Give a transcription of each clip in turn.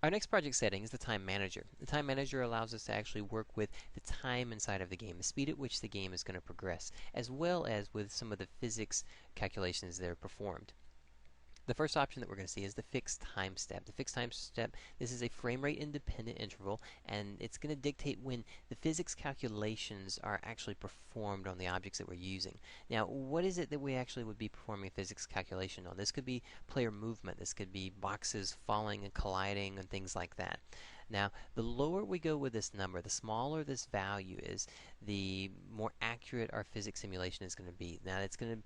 Our next project setting is the Time Manager. The Time Manager allows us to actually work with the time inside of the game, the speed at which the game is going to progress, as well as with some of the physics calculations that are performed. The first option that we're going to see is the fixed time step. The fixed time step, this is a frame rate independent interval, and it's going to dictate when the physics calculations are actually performed on the objects that we're using. Now, what is it that we actually would be performing a physics calculation on? This could be player movement, this could be boxes falling and colliding and things like that. Now, the lower we go with this number, the smaller this value is, the more accurate our physics simulation is going to be. Now, it's going to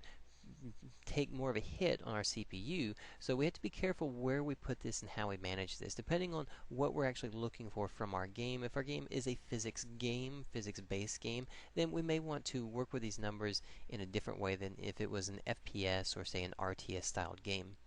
take more of a hit on our CPU, so we have to be careful where we put this and how we manage this, depending on what we're actually looking for from our game. If our game is a physics game, physics-based game, then we may want to work with these numbers in a different way than if it was an FPS or, say, an RTS-styled game.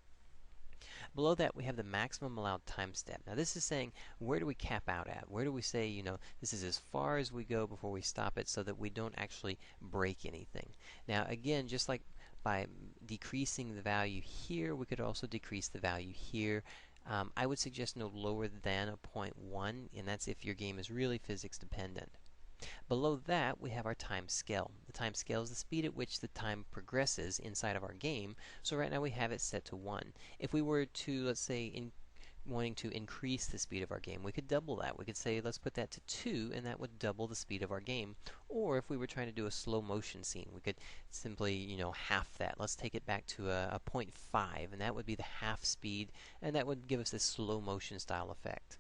Below that, we have the maximum allowed time step. Now, this is saying, where do we cap out at? Where do we say, this is as far as we go before we stop it so that we don't actually break anything? Now, again, just like by decreasing the value here, we could also decrease the value here. I would suggest no lower than a 0.1, and that's if your game is really physics dependent. Below that, we have our time scale. The time scale is the speed at which the time progresses inside of our game. So right now we have it set to 1. If we were to, let's say, wanting to increase the speed of our game, we could double that. We could say, let's put that to 2, and that would double the speed of our game. Or if we were trying to do a slow motion scene, we could simply, half that. Let's take it back to a 0.5, and that would be the half speed, and that would give us this slow motion style effect.